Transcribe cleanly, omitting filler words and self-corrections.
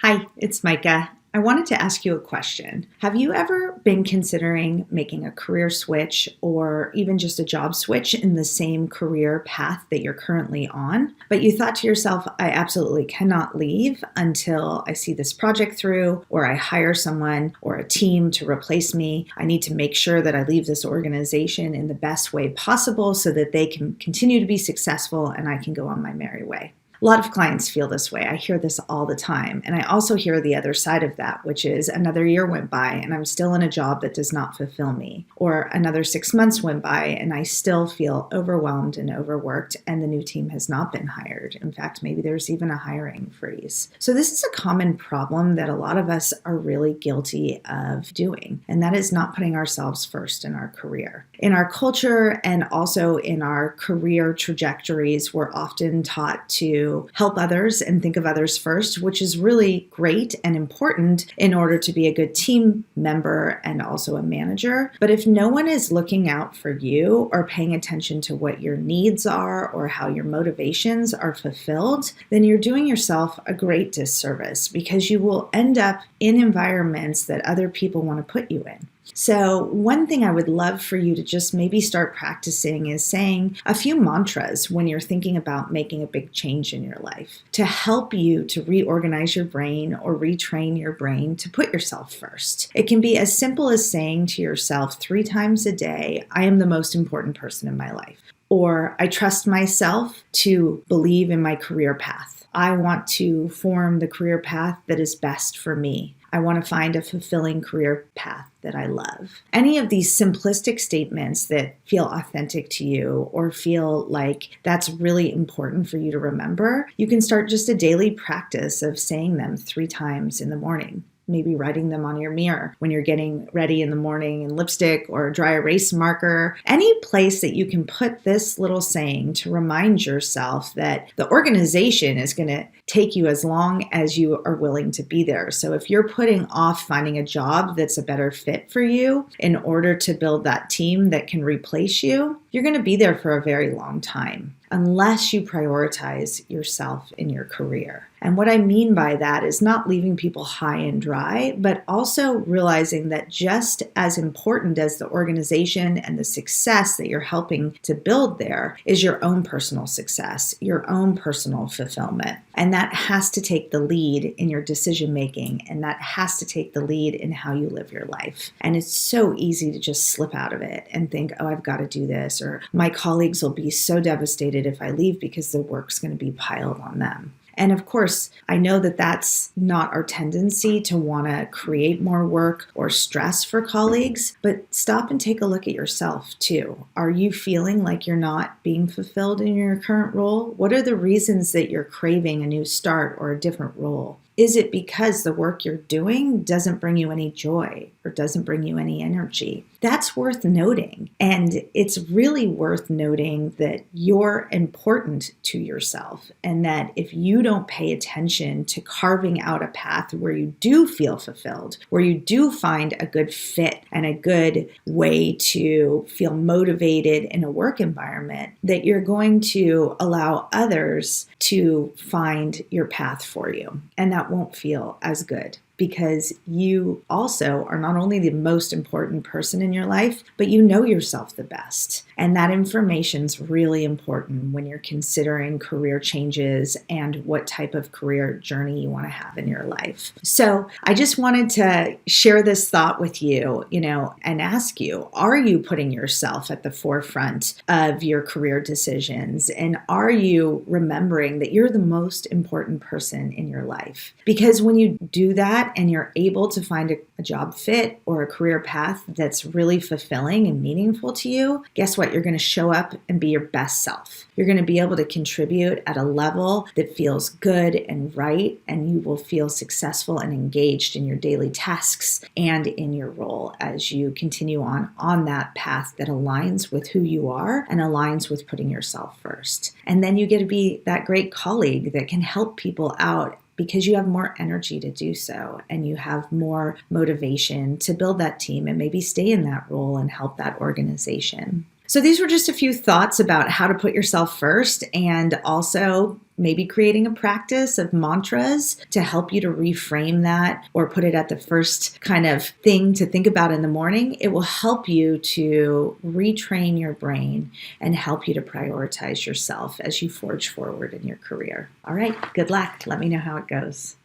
Hi, it's Micah. I wanted to ask you a question. Have you ever been considering making a career switch or even just a job switch in the same career path that you're currently on? But you thought to yourself, I absolutely cannot leave until I see this project through, or I hire someone or a team to replace me. I need to make sure that I leave this organization in the best way possible so that they can continue to be successful and I can go on my merry way. A lot of clients feel this way. I hear this all the time. And I also hear the other side of that, which is another year went by and I'm still in a job that does not fulfill me. Or another 6 months went by and I still feel overwhelmed and overworked and the new team has not been hired. In fact, maybe there's even a hiring freeze. So this is a common problem that a lot of us are really guilty of doing. And that is not putting ourselves first in our career. In our culture and also in our career trajectories, we're often taught to help others and think of others first, which is really great and important in order to be a good team member and also a manager. But if no one is looking out for you or paying attention to what your needs are or how your motivations are fulfilled, then you're doing yourself a great disservice because you will end up in environments that other people want to put you in. So one thing I would love for you to just maybe start practicing is saying a few mantras when you're thinking about making a big change in your life to help you to reorganize your brain or retrain your brain to put yourself first. It can be as simple as saying to yourself 3 times a day, I am the most important person in my life. Or I trust myself to believe in my career path. I want to form the career path that is best for me. I want to find a fulfilling career path that I love. Any of these simplistic statements that feel authentic to you or feel like that's really important for you to remember, you can start just a daily practice of saying them 3 times in the morning. Maybe writing them on your mirror when you're getting ready in the morning in lipstick or a dry erase marker. Any place that you can put this little saying to remind yourself that the organization is going to take you as long as you are willing to be there. So if you're putting off finding a job that's a better fit for you in order to build that team that can replace you, you're going to be there for a very long time unless you prioritize yourself in your career. And what I mean by that is not leaving people high and dry, but also realizing that just as important as the organization and the success that you're helping to build there is your own personal success, your own personal fulfillment. And that has to take the lead in your decision making, and that has to take the lead in how you live your life. And it's so easy to just slip out of it and think, oh, I've got to do this, or my colleagues will be so devastated if I leave because the work's going to be piled on them. And of course, I know that that's not our tendency to want to create more work or stress for colleagues, but stop and take a look at yourself too. Are you feeling like you're not being fulfilled in your current role? What are the reasons that you're craving a new start or a different role? Is it because the work you're doing doesn't bring you any joy or doesn't bring you any energy? That's worth noting. And it's really worth noting that you're important to yourself and that if you don't pay attention to carving out a path where you do feel fulfilled, where you do find a good fit and a good way to feel motivated in a work environment, that you're going to allow others to find your path for you. And that won't feel as good because you also are not only the most important person in your life, but you know yourself the best. And that information's really important when you're considering career changes and what type of career journey you want to have in your life. So I just wanted to share this thought with you, and ask you, are you putting yourself at the forefront of your career decisions? And are you remembering that you're the most important person in your life? Because when you do that, and you're able to find a job fit or a career path that's really fulfilling and meaningful to you, guess what? You're going to show up and be your best self. You're going to be able to contribute at a level that feels good and right, and you will feel successful and engaged in your daily tasks and in your role as you continue on that path that aligns with who you are and aligns with putting yourself first. And then you get to be that great colleague that can help people out because you have more energy to do so and you have more motivation to build that team and maybe stay in that role and help that organization. So these were just a few thoughts about how to put yourself first and also maybe creating a practice of mantras to help you to reframe that or put it at the first kind of thing to think about in the morning, it will help you to retrain your brain and help you to prioritize yourself as you forge forward in your career. All right, good luck. Let me know how it goes.